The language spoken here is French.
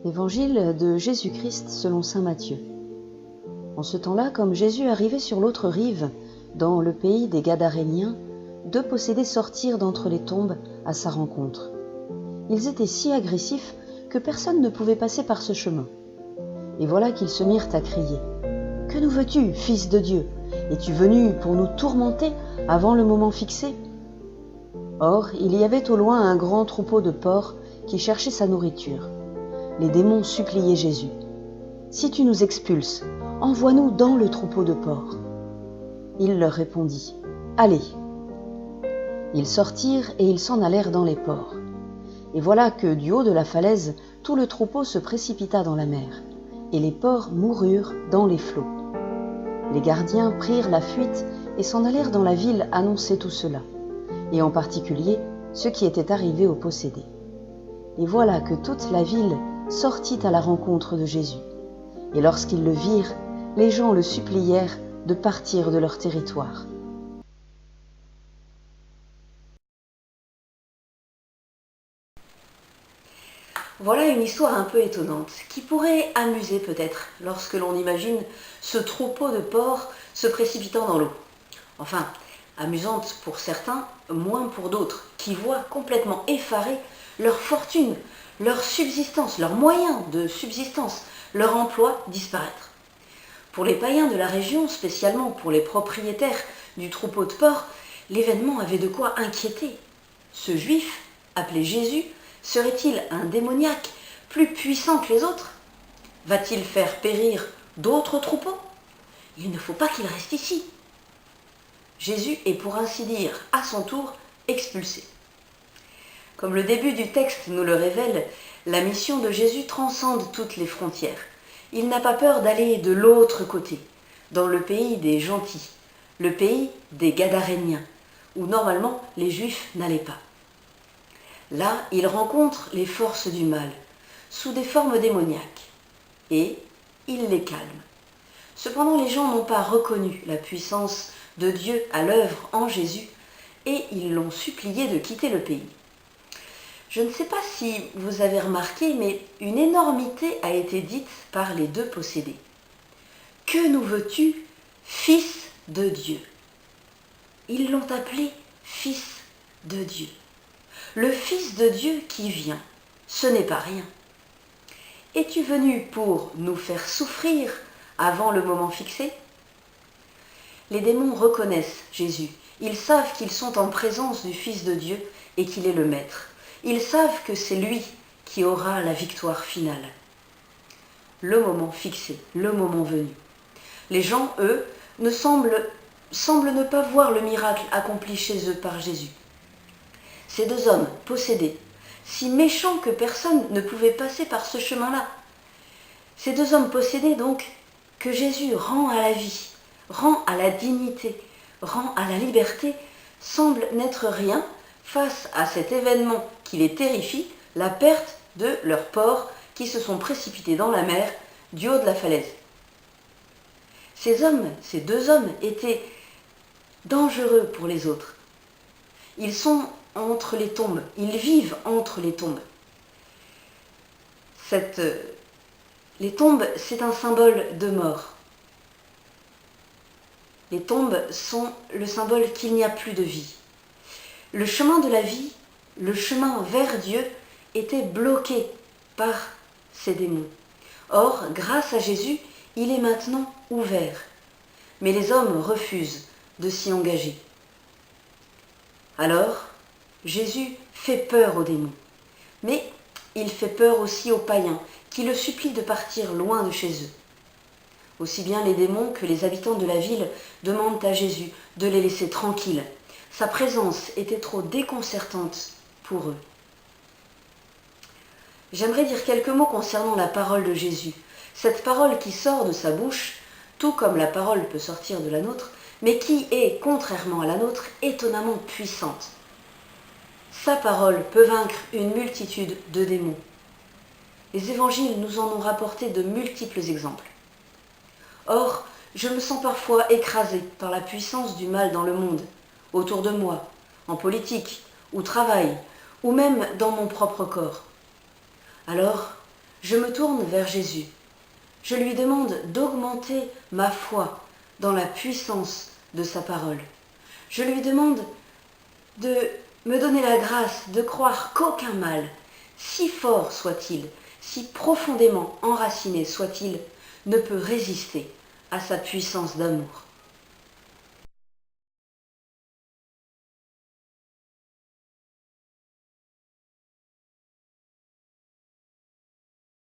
Évangile de Jésus-Christ selon saint Matthieu. En ce temps-là, comme Jésus arrivait sur l'autre rive, dans le pays des Gadaréniens, deux possédés sortirent d'entre les tombes à sa rencontre. Ils étaient si agressifs que personne ne pouvait passer par ce chemin. Et voilà qu'ils se mirent à crier « Que nous veux-tu, Fils de Dieu? Es-tu venu pour nous tourmenter avant le moment fixé ?» Or, il y avait au loin un grand troupeau de porcs qui cherchait sa nourriture. Les démons suppliaient Jésus « Si tu nous expulses, envoie-nous dans le troupeau de porcs. » Il leur répondit « Allez !» Ils sortirent et ils s'en allèrent dans les porcs. Et voilà que du haut de la falaise, tout le troupeau se précipita dans la mer, et les porcs moururent dans les flots. Les gardiens prirent la fuite et s'en allèrent dans la ville annoncer tout cela, et en particulier ce qui était arrivé aux possédés. Et voilà que toute la ville sortit à la rencontre de Jésus. Et lorsqu'ils le virent, les gens le supplièrent de partir de leur territoire. Voilà une histoire un peu étonnante, qui pourrait amuser peut-être lorsque l'on imagine ce troupeau de porcs se précipitant dans l'eau. Enfin, amusante pour certains, moins pour d'autres, qui voient complètement effarés leur fortune, leur subsistance, leurs moyens de subsistance, leur emploi disparaître. Pour les païens de la région, spécialement pour les propriétaires du troupeau de porcs, l'événement avait de quoi inquiéter. Ce juif, appelé Jésus, serait-il un démoniaque plus puissant que les autres? Va-t-il faire périr d'autres troupeaux? Il ne faut pas qu'il reste ici. Jésus est pour ainsi dire, à son tour, expulsé. Comme le début du texte nous le révèle, la mission de Jésus transcende toutes les frontières. Il n'a pas peur d'aller de l'autre côté, dans le pays des gentils, le pays des Gadaréniens, où normalement les Juifs n'allaient pas. Là, il rencontre les forces du mal, sous des formes démoniaques, et il les calme. Cependant, les gens n'ont pas reconnu la puissance de Dieu à l'œuvre en Jésus, et ils l'ont supplié de quitter le pays. Je ne sais pas si vous avez remarqué, mais une énormité a été dite par les deux possédés. « Que nous veux-tu, Fils de Dieu ?» Ils l'ont appelé Fils de Dieu. Le Fils de Dieu qui vient, ce n'est pas rien. Es-tu venu pour nous faire souffrir avant le moment fixé? Les démons reconnaissent Jésus. Ils savent qu'ils sont en présence du Fils de Dieu et qu'il est le Maître. Ils savent que c'est lui qui aura la victoire finale. Le moment fixé, le moment venu. Les gens, eux, semblent ne pas voir le miracle accompli chez eux par Jésus. Ces deux hommes possédés, si méchants que personne ne pouvait passer par ce chemin-là. Ces deux hommes possédés donc, que Jésus rend à la vie, rend à la dignité, rend à la liberté, semblent n'être rien face à cet événement qui les terrifie, la perte de leurs porcs qui se sont précipités dans la mer du haut de la falaise. Ces deux hommes étaient dangereux pour les autres. Ils sont entre les tombes, ils vivent entre les tombes. Les tombes, c'est un symbole de mort. Les tombes sont le symbole qu'il n'y a plus de vie. Le chemin de la vie, le chemin vers Dieu, était bloqué par ces démons. Or, grâce à Jésus, il est maintenant ouvert. Mais les hommes refusent de s'y engager. Alors, Jésus fait peur aux démons. Mais il fait peur aussi aux païens, qui le supplient de partir loin de chez eux. Aussi bien les démons que les habitants de la ville demandent à Jésus de les laisser tranquilles. Sa présence était trop déconcertante pour eux. J'aimerais dire quelques mots concernant la parole de Jésus. Cette parole qui sort de sa bouche, tout comme la parole peut sortir de la nôtre, mais qui est, contrairement à la nôtre, étonnamment puissante. Sa parole peut vaincre une multitude de démons. Les évangiles nous en ont rapporté de multiples exemples. Or, je me sens parfois écrasée par la puissance du mal dans le monde, autour de moi, en politique, au travail, ou même dans mon propre corps. Alors, je me tourne vers Jésus. Je lui demande d'augmenter ma foi dans la puissance de sa parole. Je lui demande de me donner la grâce de croire qu'aucun mal, si fort soit-il, si profondément enraciné soit-il, ne peut résister à sa puissance d'amour.